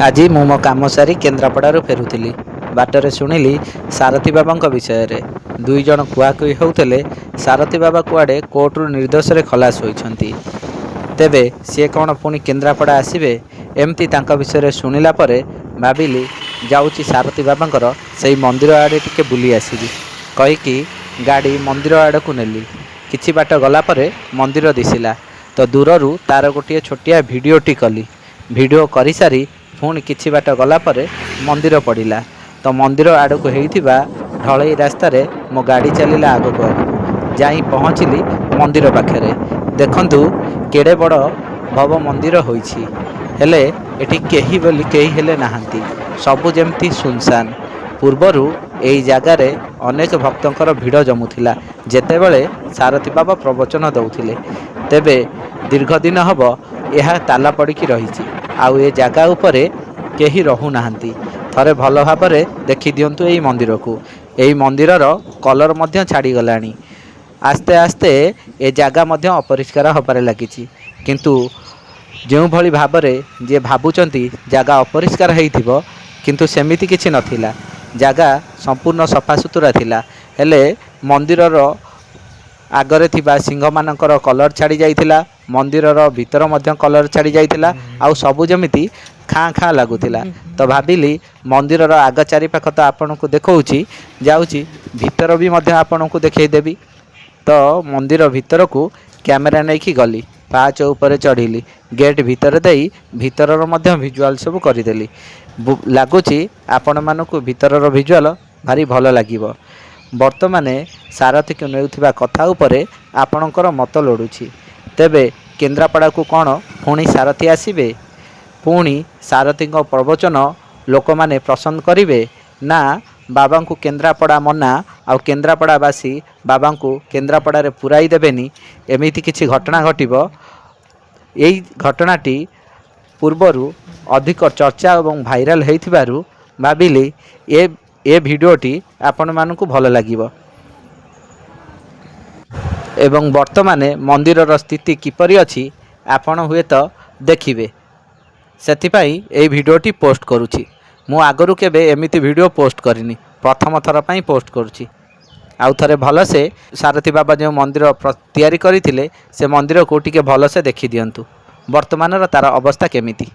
ଆଜି ମୁଁ ମୋ କାମ ସାରି କେନ୍ଦ୍ରାପଡ଼ାରୁ ଫେରୁଥିଲି। ବାଟରେ ଶୁଣିଲି ସାରଥୀ ବାବାଙ୍କ ବିଷୟରେ। ଦୁଇ ଜଣ କୁହାକୁହି ହେଉଥିଲେ ସାରଥୀ ବାବା କୁଆଡ଼େ କୋର୍ଟରୁ ନିର୍ଦ୍ଦୋଷରେ ଖଲାସ ହୋଇଛନ୍ତି। ତେବେ ସିଏ କ'ଣ ପୁଣି କେନ୍ଦ୍ରାପଡ଼ା ଆସିବେ? ଏମିତି ତାଙ୍କ ବିଷୟରେ ଶୁଣିଲା ପରେ ଭାବିଲି ଯାଉଛି ସାରଥୀ ବାବାଙ୍କର ସେଇ ମନ୍ଦିର ଆଡ଼େ ଟିକେ ବୁଲି ଆସିବି କହିକି ଗାଡ଼ି ମନ୍ଦିର ଆଡ଼କୁ ନେଲି। କିଛି ବାଟ ଗଲା ପରେ ମନ୍ଦିର ଦିଶିଲା ତ ଦୂରରୁ ତା'ର ଗୋଟିଏ ଛୋଟିଆ ଭିଡ଼ିଓଟି କଲି। ଭିଡ଼ିଓ କରିସାରି ପୁଣି କିଛି ବାଟ ଗଲା ପରେ ମନ୍ଦିର ପଡ଼ିଲା ତ ମନ୍ଦିର ଆଡ଼କୁ ହେଇଥିବା ଢଳେଇ ରାସ୍ତାରେ ମୋ ଗାଡ଼ି ଚାଲିଲା ଆଗକୁ ଯାଇ ପହଞ୍ଚିଲି ମନ୍ଦିର ପାଖରେ। ଦେଖନ୍ତୁ କେଡ଼େ ବଡ଼ ଭବ ମନ୍ଦିର ହୋଇଛି, ହେଲେ ଏଠି କେହି ବୋଲି କେହି ହେଲେ ନାହାନ୍ତି। ସବୁ ଯେମିତି ସୁନସାନ। ପୂର୍ବରୁ ଏହି ଜାଗାରେ ଅନେକ ଭକ୍ତଙ୍କର ଭିଡ଼ ଜମୁଥିଲା ଯେତେବେଳେ ସାରଥୀ ବାବା ପ୍ରବଚନ ଦେଉଥିଲେ। ତେବେ ଦୀର୍ଘ ଦିନ ହେବ ଏହା ତାଲା ପଡ଼ିକି ରହିଛି, ଆଉ ଏ ଜାଗା ଉପରେ କେହି ରହୁନାହାନ୍ତି। ଥରେ ଭଲ ଭାବରେ ଦେଖିଦିଅନ୍ତୁ ଏହି ମନ୍ଦିରକୁ। ଏହି ମନ୍ଦିରର କଲର ମଧ୍ୟ ଛାଡ଼ିଗଲାଣି। ଆସ୍ତେ ଆସ୍ତେ ଏ ଜାଗା ମଧ୍ୟ ଅପରିଷ୍କାର ହେବାରେ ଲାଗିଛି। କିନ୍ତୁ ଯେଉଁଭଳି ଭାବରେ ଯିଏ ଭାବୁଛନ୍ତି ଜାଗା ଅପରିଷ୍କାର ହେଇଥିବ, କିନ୍ତୁ ସେମିତି କିଛି ନଥିଲା। ଜାଗା ସମ୍ପୂର୍ଣ୍ଣ ସଫାସୁତୁରା ଥିଲା। ହେଲେ ମନ୍ଦିରର ଆଗରେ ଥିବା ସିଂହମାନଙ୍କର କଲର ଛାଡ଼ି ଯାଇଥିଲା, ମନ୍ଦିରର ଭିତର ମଧ୍ୟ କଲର ଛାଡ଼ି ଯାଇଥିଲା, ଆଉ ସବୁ ଯେମିତି ଖାଁ ଖାଁ ଲାଗୁଥିଲା। ତ ଭାବିଲି ମନ୍ଦିରର ଆଗ ଚାରିପାଖ ତ ଆପଣଙ୍କୁ ଦେଖାଉଛି, ଯାଉଛି ଭିତର ବି ମଧ୍ୟ ଆପଣଙ୍କୁ ଦେଖାଇଦେବି। ତ ମନ୍ଦିର ଭିତରକୁ କ୍ୟାମେରା ନେଇକି ଗଲି, ପାହାଚ ଉପରେ ଚଢ଼ିଲି, ଗେଟ୍ ଭିତରେ ଦେଇ ଭିତରର ମଧ୍ୟ ଭିଜୁଆଲ୍ ସବୁ କରିଦେଲି। ଲାଗୁଛି ଆପଣମାନଙ୍କୁ ଭିତରର ଭିଜୁଆଲ୍ ଭାରି ଭଲ ଲାଗିବ। ବର୍ତ୍ତମାନ ସାରଥୀକୁ ନେଉଥିବା କଥା ଉପରେ ଆପଣଙ୍କର ମତ ଲୋଡ଼ୁଛି। ତେବେ କେନ୍ଦ୍ରାପଡ଼ାକୁ କ'ଣ ପୁଣି ସାରଥୀ ଆସିବେ? ପୁଣି ସାରଥୀଙ୍କ ପ୍ରବଚନ ଲୋକମାନେ ପସନ୍ଦ କରିବେ? ନା ବାବାଙ୍କୁ କେନ୍ଦ୍ରାପଡ଼ା ମନା, ଆଉ କେନ୍ଦ୍ରାପଡ଼ାବାସୀ ବାବାଙ୍କୁ କେନ୍ଦ୍ରାପଡ଼ାରେ ପୁରାଇ ଦେବେନି, ଏମିତି କିଛି ଘଟଣା ଘଟିବ? ଏହି ଘଟଣାଟି ପୂର୍ବରୁ ଅଧିକ ଚର୍ଚ୍ଚା ଏବଂ ଭାଇରାଲ ହୋଇଥିବାରୁ ଭାବିଲି ଏ ଭିଡ଼ିଓଟି ଆପଣମାନଙ୍କୁ ଭଲ ଲାଗିବ। ଏବଂ ବର୍ତ୍ତମାନ ମନ୍ଦିରର ସ୍ଥିତି କିପରି ଅଛି ଆପଣ ହୁଏତ ଦେଖିବେ, ସେଥିପାଇଁ ଏହି ଭିଡ଼ିଓଟି ପୋଷ୍ଟ କରୁଛି। ମୁଁ ଆଗରୁ କେବେ ଏମିତି ଭିଡ଼ିଓ ପୋଷ୍ଟ କରିନି, ପ୍ରଥମ ଥର ପାଇଁ ପୋଷ୍ଟ କରୁଛି। ଆଉ ଥରେ ଭଲସେ ସାରଥୀ ବାବା ଯେଉଁ ମନ୍ଦିର ତିଆରି କରିଥିଲେ ସେ ମନ୍ଦିରକୁ ଟିକେ ଭଲସେ ଦେଖିଦିଅନ୍ତୁ ବର୍ତ୍ତମାନର ତା'ର ଅବସ୍ଥା କେମିତି।